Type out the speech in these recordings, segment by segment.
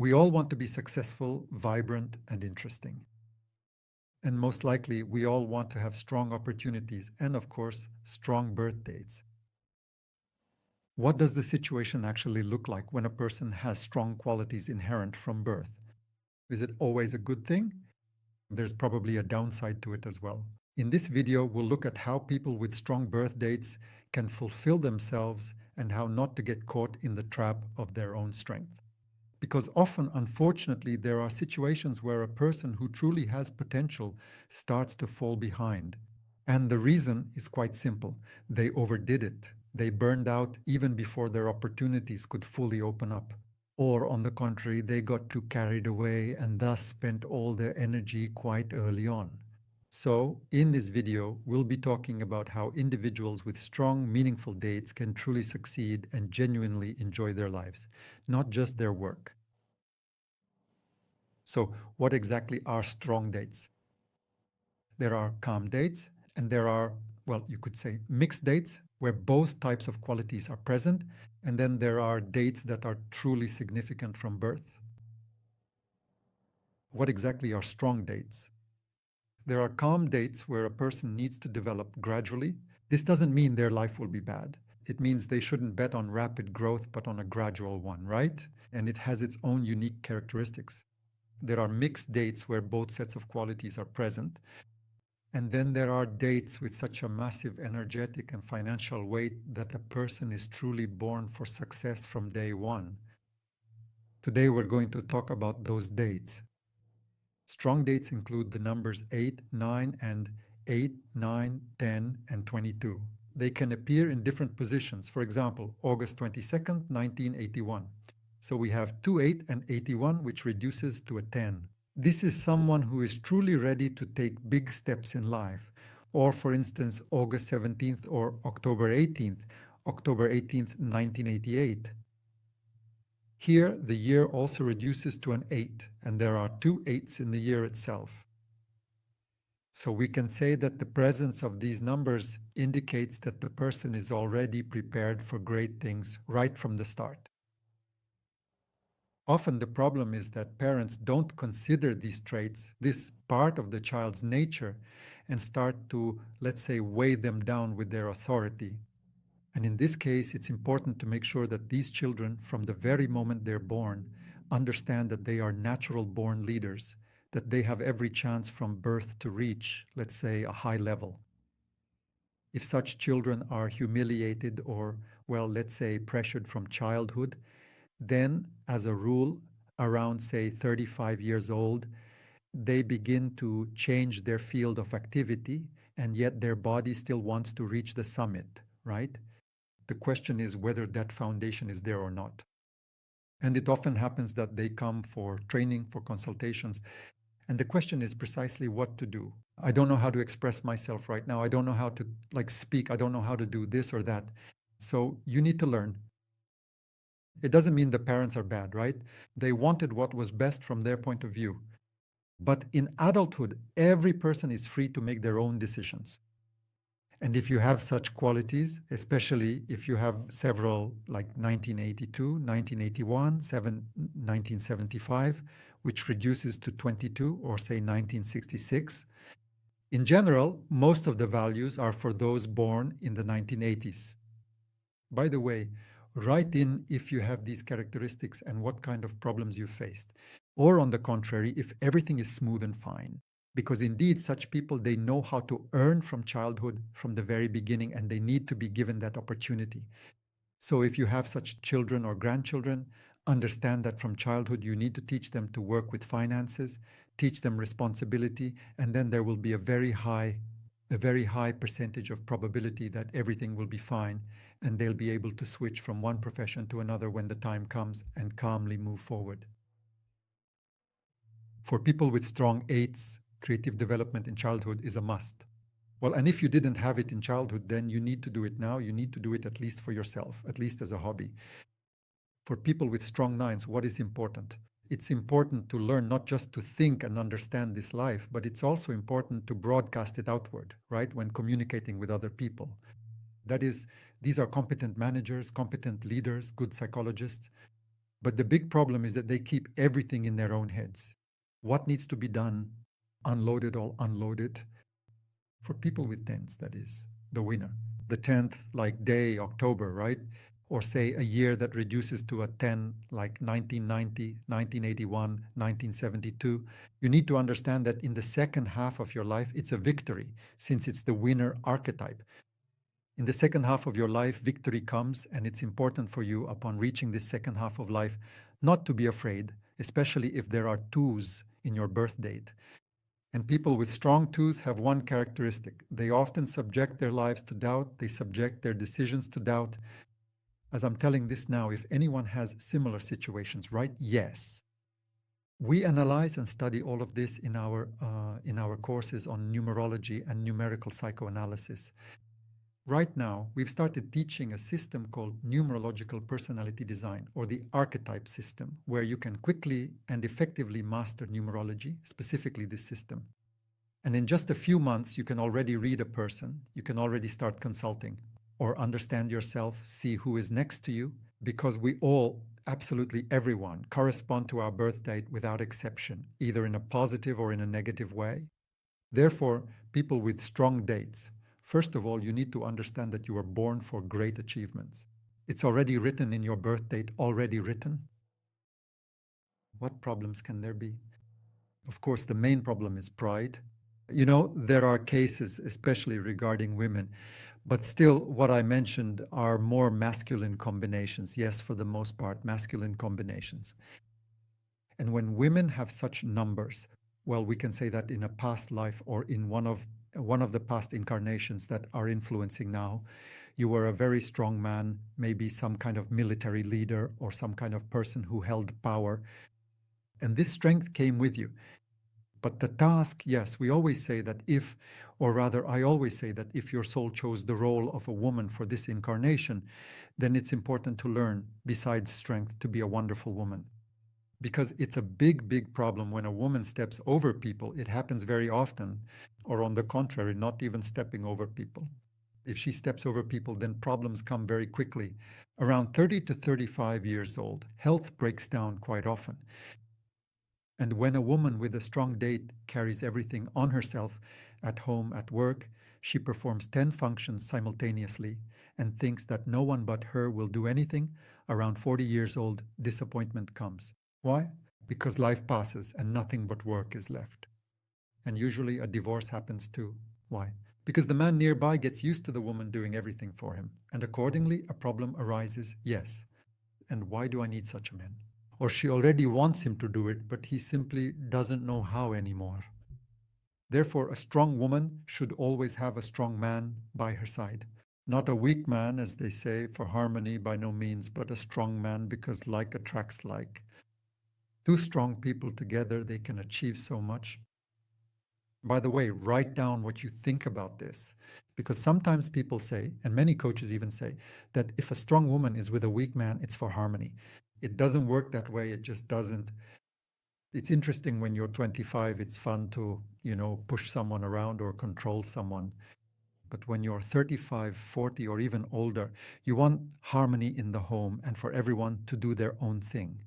We all want to be successful, vibrant, and interesting. And most likely, we all want to have strong opportunities and, of course, strong birth dates. What does the situation actually look like when a person has strong qualities inherent from birth? Is it always a good thing? There's probably a downside to it as well. In this video, we'll look at how people with strong birth dates can fulfill themselves and how not to get caught in the trap of their own strength. Because often, unfortunately, there are situations where a person who truly has potential starts to fall behind. And the reason is quite simple. They overdid it. They burned out even before their opportunities could fully open up. Or on the contrary, they got too carried away and thus spent all their energy quite early on. So, in this video, we'll be talking about how individuals with strong, meaningful dates can truly succeed and genuinely enjoy their lives, not just their work. So, what exactly are strong dates? There are calm dates, and there are, well, you could say mixed dates, where both types of qualities are present, and then there are dates that are truly significant from birth. What exactly are strong dates? There are calm dates where a person needs to develop gradually. This doesn't mean their life will be bad. It means they shouldn't bet on rapid growth, but on a gradual one, right? And it has its own unique characteristics. There are mixed dates where both sets of qualities are present. And then there are dates with such a massive energetic and financial weight that a person is truly born for success from day one. Today we're going to talk about those dates. Strong dates include the numbers 8, 9, and 8, 9, 10, and 22. They can appear in different positions. For example, August 22nd, 1981. So we have 28 and 81, which reduces to a 10. This is someone who is truly ready to take big steps in life. Or, for instance, August 17th or October 18th, October 18th, 1988. Here, the year also reduces to an 8, and there are 2 8s in the year itself. So we can say that the presence of these numbers indicates that the person is already prepared for great things right from the start. Often the problem is that parents don't consider these traits, this part of the child's nature, and start to, let's say, weigh them down with their authority. And in this case, it's important to make sure that these children, from the very moment they're born, understand that they are natural born leaders, that they have every chance from birth to reach, let's say, a high level. If such children are humiliated or, well, let's say, pressured from childhood, then, as a rule, around, say, 35 years old, they begin to change their field of activity, and yet their body still wants to reach the summit, right? The question is whether that foundation is there or not. And it often happens that they come for training, for consultations, and the question is precisely what to do. I don't know how to express myself right now. I don't know how to speak. I don't know how to do this or that. So you need to learn. It doesn't mean the parents are bad, right? They wanted what was best from their point of view. But in adulthood, every person is free to make their own decisions. And if you have such qualities, especially if you have several like 1982, 1981, 1975, which reduces to 22, or say 1966, in general, most of the values are for those born in the 1980s. By the way, write in if you have these characteristics and what kind of problems you faced. Or on the contrary, if everything is smooth and fine. Because indeed, such people, they know how to earn from childhood from the very beginning, and they need to be given that opportunity. So if you have such children or grandchildren, understand that from childhood you need to teach them to work with finances, teach them responsibility, and then there will be a very high percentage of probability that everything will be fine, and they'll be able to switch from one profession to another when the time comes and calmly move forward. For people with strong 8s, creative development in childhood is a must. Well, and if you didn't have it in childhood, then you need to do it now. You need to do it at least for yourself, at least as a hobby. For people with strong 9s, what is important? It's important to learn not just to think and understand this life, but it's also important to broadcast it outward, right? When communicating with other people. That is, these are competent managers, competent leaders, good psychologists. But the big problem is that they keep everything in their own heads. What needs to be done? Unload it all, unload it. For people with tens, that is, the winner. The 10th, like day, October, right? Or say a year that reduces to a 10, like 1990, 1981, 1972. You need to understand that in the second half of your life, it's a victory, since it's the winner archetype. In the second half of your life, victory comes, and it's important for you upon reaching this second half of life not to be afraid, especially if there are twos in your birth date. And people with strong twos have one characteristic. They often subject their lives to doubt, they subject their decisions to doubt. As I'm telling this now, if anyone has similar situations, right? Yes. We analyze and study all of this in our courses on numerology and numerical psychoanalysis. Right now, we've started teaching a system called numerological personality design, or the archetype system, where you can quickly and effectively master numerology, specifically this system. And in just a few months, you can already read a person, you can already start consulting, or understand yourself, see who is next to you, because we all, absolutely everyone, correspond to our birth date without exception, either in a positive or in a negative way. Therefore, people with strong dates, first of all, you need to understand that you were born for great achievements. It's already written in your birth date, already written. What problems can there be? Of course, the main problem is pride. You know, there are cases, especially regarding women, but still, what I mentioned are more masculine combinations. Yes, for the most part, masculine combinations. And when women have such numbers, well, we can say that in a past life or in one of the past incarnations that are influencing now, you were a very strong man, maybe some kind of military leader or some kind of person who held power. And this strength came with you. But the task, yes, we always say that if, or rather, I always say that if your soul chose the role of a woman for this incarnation, then it's important to learn, besides strength, to be a wonderful woman. Because it's a big, big problem when a woman steps over people. It happens very often, or on the contrary, not even stepping over people. If she steps over people, then problems come very quickly. Around 30 to 35 years old, health breaks down quite often. And when a woman with a strong date carries everything on herself, at home, at work, she performs 10 functions simultaneously and thinks that no one but her will do anything. Around 40 years old, disappointment comes. Why? Because life passes and nothing but work is left. And usually a divorce happens too. Why? Because the man nearby gets used to the woman doing everything for him. And accordingly, a problem arises. Yes. And why do I need such a man? Or she already wants him to do it, but he simply doesn't know how anymore. Therefore, a strong woman should always have a strong man by her side. Not a weak man, as they say, for harmony by no means, but a strong man, because like attracts like. Two strong people together, they can achieve so much. By the way, write down what you think about this, because sometimes people say, and many coaches even say, that if a strong woman is with a weak man, it's for harmony. It doesn't work that way. It just doesn't. It's interesting when you're 25, it's fun to, push someone around or control someone. But when you're 35, 40, or even older, you want harmony in the home and for everyone to do their own thing.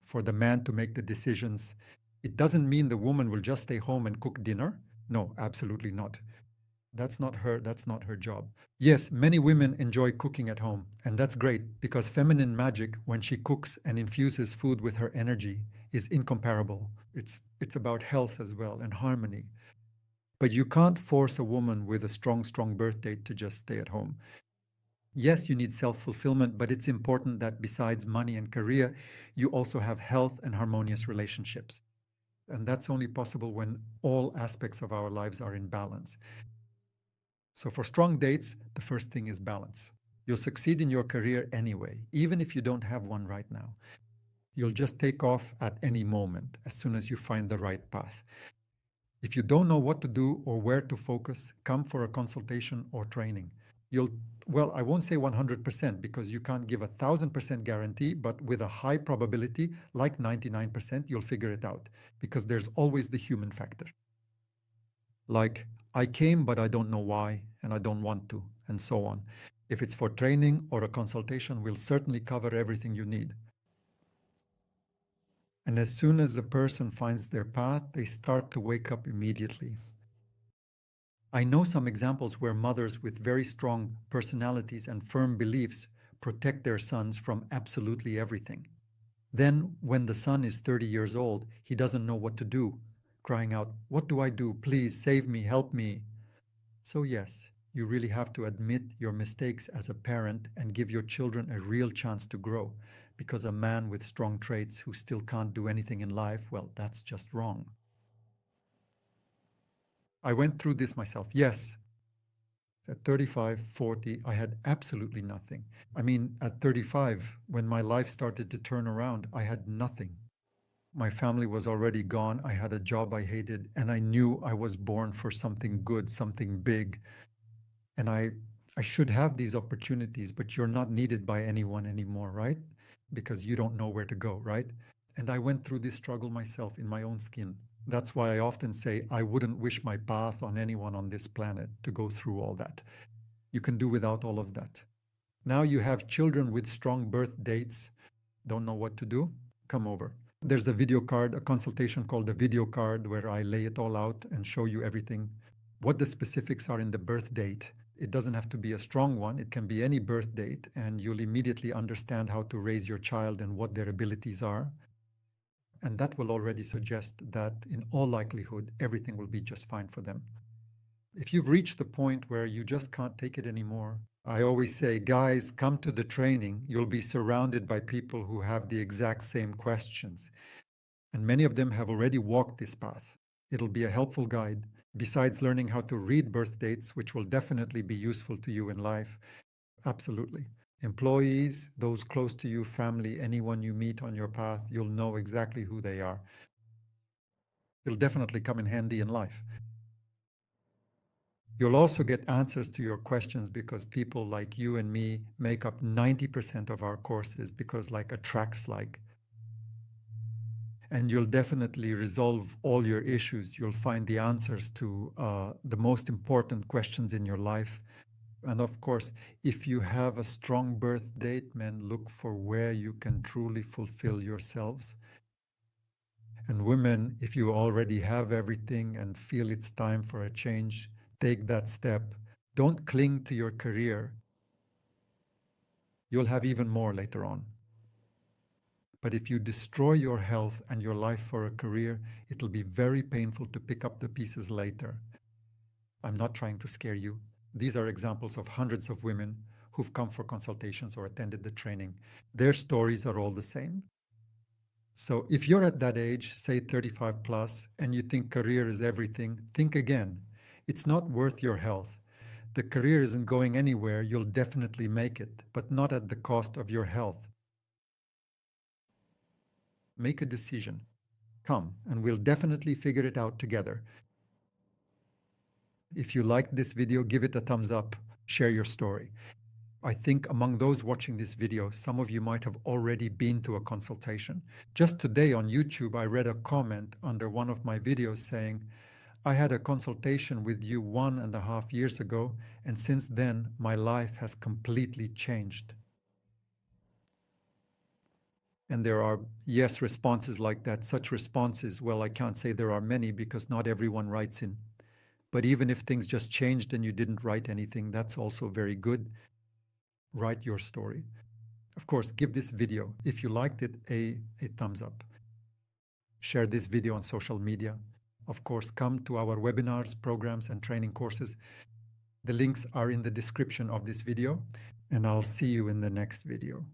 For the man to make the decisions. It doesn't mean the woman will just stay home and cook dinner. No, absolutely not. That's not her job. Yes, many women enjoy cooking at home, and that's great because feminine magic, when she cooks and infuses food with her energy, is incomparable. It's about health as well and harmony. But you can't force a woman with a strong, strong birth date to just stay at home. Yes, you need self-fulfillment, but it's important that besides money and career, you also have health and harmonious relationships. And that's only possible when all aspects of our lives are in balance. So for strong dates, the first thing is balance. You'll succeed in your career anyway, even if you don't have one right now. You'll just take off at any moment as soon as you find the right path. If you don't know what to do or where to focus, come for a consultation or training. I won't say 100% because you can't give 1,000% guarantee, but with a high probability, like 99%, you'll figure it out because there's always the human factor. Like, I came, but I don't know why, and I don't want to, and so on. If it's for training or a consultation, we'll certainly cover everything you need. And as soon as the person finds their path, they start to wake up immediately. I know some examples where mothers with very strong personalities and firm beliefs protect their sons from absolutely everything. Then, when the son is 30 years old, he doesn't know what to do, crying out, "What do I do? Please save me, help me." So, yes, you really have to admit your mistakes as a parent and give your children a real chance to grow. Because a man with strong traits who still can't do anything in life, well, that's just wrong. I went through this myself. Yes, at 35, 40, I had absolutely nothing. I mean, at 35, when my life started to turn around, I had nothing. My family was already gone. I had a job I hated, and I knew I was born for something good, something big. And I should have these opportunities, but you're not needed by anyone anymore, right? Because you don't know where to go, right? And I went through this struggle myself in my own skin. That's why I often say I wouldn't wish my path on anyone on this planet to go through all that. You can do without all of that. Now you have children with strong birth dates, don't know what to do? Come over. There's a video card, a consultation called a video card, where I lay it all out and show you everything, what the specifics are in the birth date. It doesn't have to be a strong one, it can be any birth date, and you'll immediately understand how to raise your child and what their abilities are. And that will already suggest that in all likelihood, everything will be just fine for them. If you've reached the point where you just can't take it anymore, I always say, guys, come to the training. You'll be surrounded by people who have the exact same questions. And many of them have already walked this path. It'll be a helpful guide, besides learning how to read birth dates, which will definitely be useful to you in life. Absolutely. Employees, those close to you, family, anyone you meet on your path, you'll know exactly who they are. It'll definitely come in handy in life. You'll also get answers to your questions because people like you and me make up 90% of our courses, because like attracts like. And you'll definitely resolve all your issues. You'll find the answers to the most important questions in your life. And of course, if you have a strong birth date, men, look for where you can truly fulfill yourselves. And women, if you already have everything and feel it's time for a change, take that step. Don't cling to your career. You'll have even more later on. But if you destroy your health and your life for a career, it'll be very painful to pick up the pieces later. I'm not trying to scare you. These are examples of hundreds of women who've come for consultations or attended the training. Their stories are all the same. So if you're at that age, say 35 plus, and you think career is everything, think again. It's not worth your health. The career isn't going anywhere. You'll definitely make it, but not at the cost of your health. Make a decision. Come, and we'll definitely figure it out together. If you liked this video, give it a thumbs up. Share your story. I think among those watching this video, some of you might have already been to a consultation. Just today on YouTube, I read a comment under one of my videos saying, "I had a consultation with you 1.5 years ago, and since then, my life has completely changed." And there are, yes, responses like that. Such responses, well, I can't say there are many because not everyone writes in. But even if things just changed and you didn't write anything, that's also very good. Write your story. Of course, give this video, if you liked it, a thumbs up. Share this video on social media. Of course, come to our webinars, programs, and training courses. The links are in the description of this video, and I'll see you in the next video.